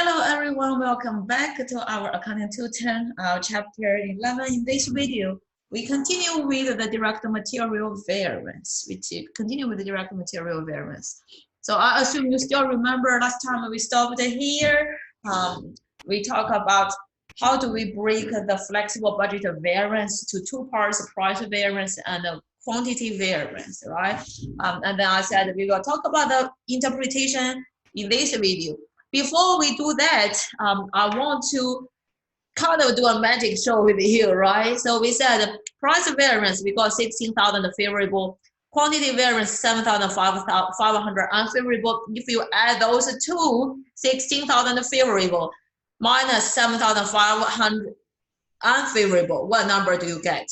Hello everyone, welcome back to our Accounting 210, chapter 11. In this video, we continue with the direct material variance. So I assume you still remember last time we stopped here. We talked about how do we break the flexible budget variance to two parts, price variance and quantity variance, right? And then I said we will talk about the interpretation in this video. Before we do that, I want to kind of do a magic show with you, right? So we said price variance, we got 16,000 favorable, quantity variance 7,500 unfavorable. If you add those two, 16,000 favorable minus 7,500 unfavorable, what number do you get?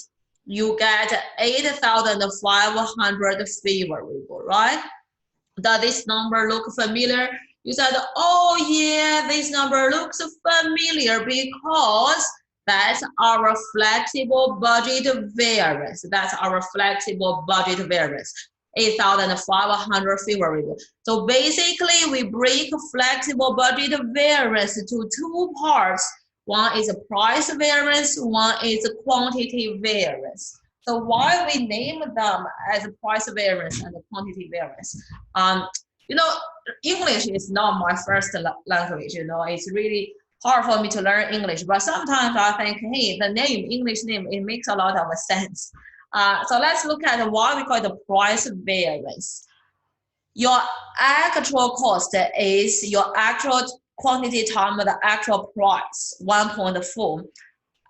You get 8,500 favorable, right? Does this number look familiar? You said, oh yeah, this number looks familiar because that's our flexible budget variance. That's our flexible budget variance, 8,500 favorable. So basically, we break flexible budget variance to two parts. One is a price variance, one is a quantity variance. So why we name them as price variance and quantity variance? You know, English is not my first language, you know, it's really hard for me to learn English, but sometimes I think, hey, the name, English name, it makes a lot of sense. So let's look at why we call it the price variance. Your actual cost is your actual quantity times the actual price, 1.4.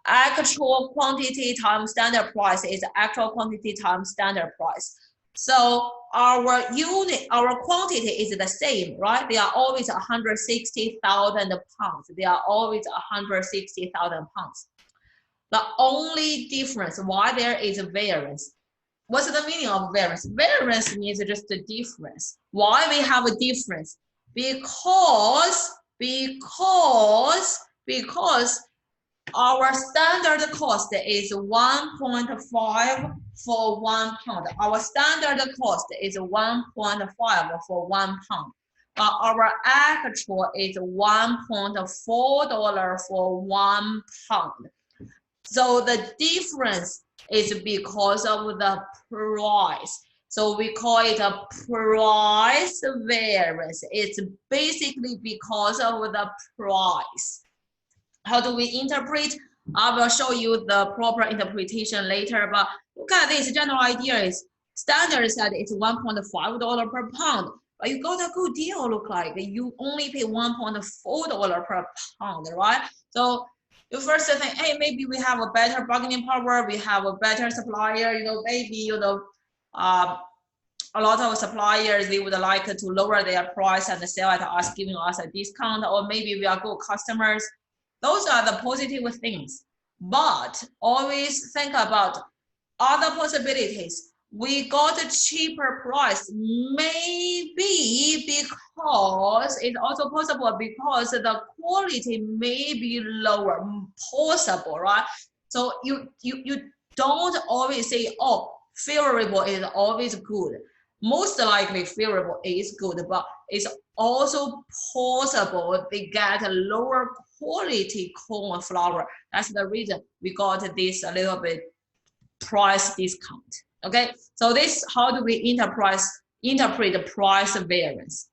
Actual quantity times standard price is actual quantity times standard price. So our quantity is the same, right? They are always 160,000 pounds. They are always 160,000 pounds. The only difference why there is a variance. What's the meaning of variance? Variance means just a difference. Why we have a difference? Because our standard cost is 1.5 for 1 pound. Our standard cost is 1.5 for 1 pound. But our actual is $1.4 for 1 pound. So the difference is because of the price. So we call it a price variance. It's basically because of the price. How do we interpret? I will show you the proper interpretation later, but look at this general idea is standard said it's $1.5 per pound, but you got a good deal look like you only pay $1.4 per pound, right? So you first think, hey, maybe we have a better bargaining power, we have a better supplier, you know, maybe, you know, a lot of suppliers, they would like to lower their price and sell at us, giving us a discount, or maybe we are good customers. Those are the positive things, but always think about other possibilities. We got a cheaper price, maybe because it's also possible because the quality may be lower, possible, right? So you don't always say, oh, favorable is always good. Most likely favorable is good, but it's also possible they get a lower quality corn flour. That's the reason we got this a little bit price discount. Okay, so this, how do we interpret the price variance?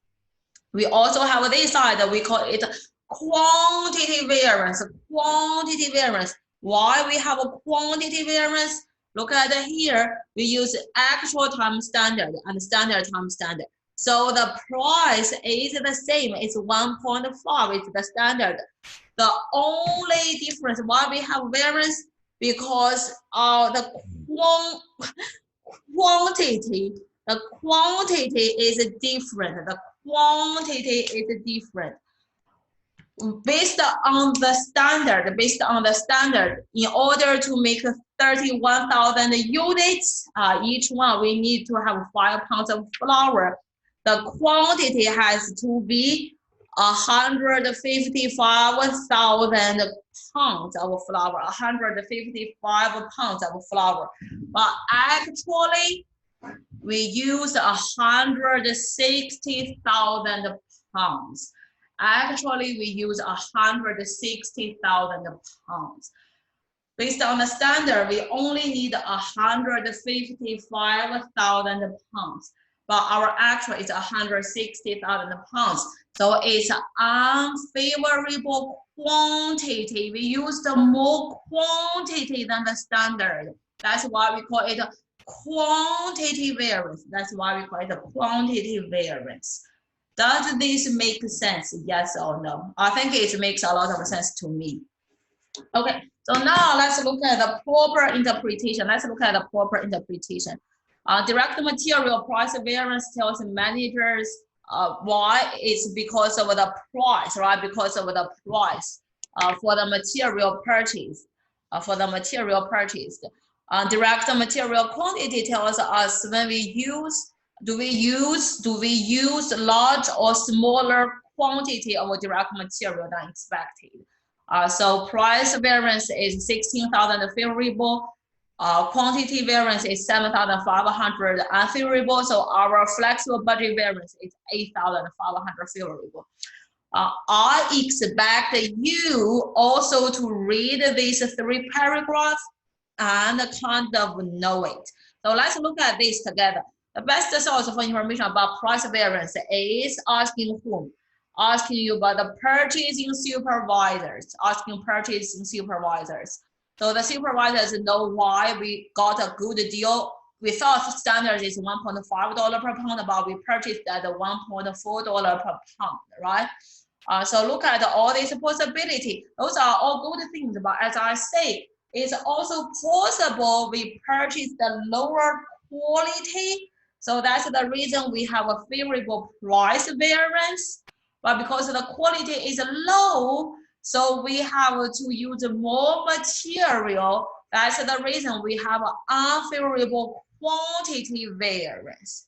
We also have this side, we call it quantity variance. Quantity variance. Why we have a quantity variance? Look at here, we use actual times standard and standard times standard. So the price is the same, it's 1.5, it's the standard. The only difference why we have variance, because the quantity is different. The quantity is different. Based on the standard, in order to make 31,000 units, each one we need to have 5 pounds of flour. The quantity has to be 155,000 pounds of flour, 155 pounds of flour. But actually, we use 160,000 pounds. Actually, we use 160,000 pounds. Based on the standard, we only need 155,000 pounds, but our actual is 160,000 pounds. So it's unfavorable quantity. We used more quantity than the standard. That's why we call it quantity variance. That's why we call it quantity variance. Does this make sense? Yes or no? I think it makes a lot of sense to me. Okay, so now let's look at the proper interpretation. Direct material price variance tells managers why it's because of the price, right? Because of the price for the material purchase. Direct material quantity tells us when we use, do we use large or smaller quantity of direct material than expected. So price variance is 16,000 favorable. Quantity variance is 7,500 unfavorable. So our flexible budget variance is 8,500 favorable. I expect you also to read these 3 paragraphs and kind of know it. So let's look at this together. The best source for information about price variance is asking whom? Asking you about the purchasing supervisors, So the supervisors know why we got a good deal. We thought standard is $1.5 per pound, but we purchased at $1.4 per pound, right? So look at all these possibilities. Those are all good things, but as I say, it's also possible we purchase the lower quality. So that's the reason we have a favorable price variance. But because the quality is low, so we have to use more material. That's the reason we have an unfavorable quantity variance.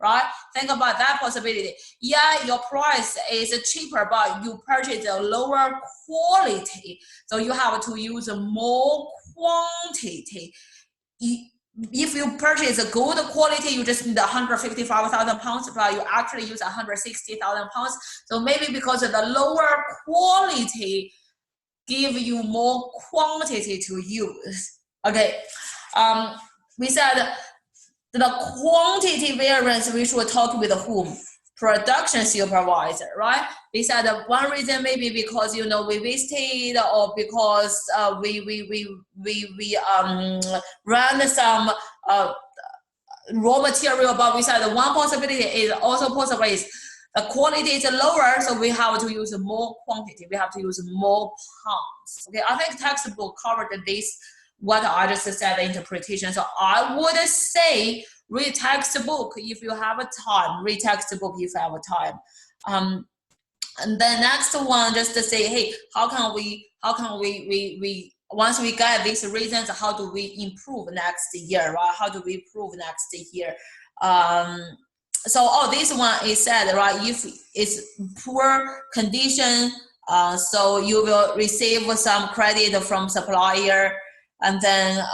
Right? Think about that possibility. Yeah, your price is cheaper, but you purchase a lower quality. So you have to use more quantity. If you purchase a good quality, you just need 155,000 pounds, but you actually use 160,000 pounds. So maybe because of the lower quality, give you more quantity to use. Okay. We said the quantity variance, we should talk with whom? Production supervisor, right? We said one reason maybe because we wasted, or because we ran some raw material, but we said one possibility is also possible is the quality is lower, so we have to use more quantity. We have to use more pounds. Okay, I think textbook covered this. What I just said, the interpretation. So I would say read textbook if you have a time. Read textbook if you have a time. And then next one, just to say, hey, how can we once we get these reasons, how do we improve next year, right? How do we improve next year? So this one is said, right? If it's poor condition, so you will receive some credit from supplier. And then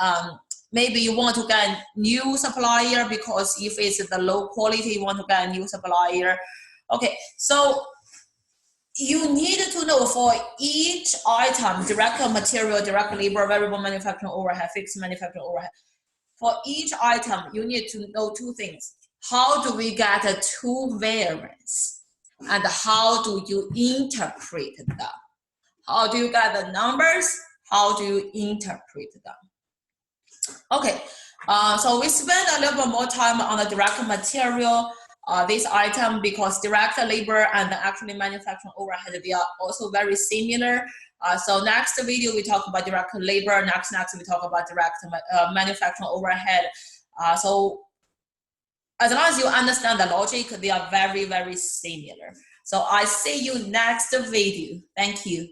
maybe you want to get new supplier, because if it's the low quality, you want to get a new supplier. Okay, so you need to know for each item, direct material, direct labor, variable manufacturing overhead, fixed manufacturing overhead. For each item, you need to know 2 things. How do we get a 2 variance? And how do you interpret them? How do you get the numbers? How do you interpret them? Okay, so we spend a little bit more time on the direct material, this item, because direct labor and actually manufacturing overhead, they are also very similar. So next video we talk about direct labor. Next we talk about direct manufacturing overhead. So as long as you understand the logic, they are very, very similar. So I see you next video. Thank you.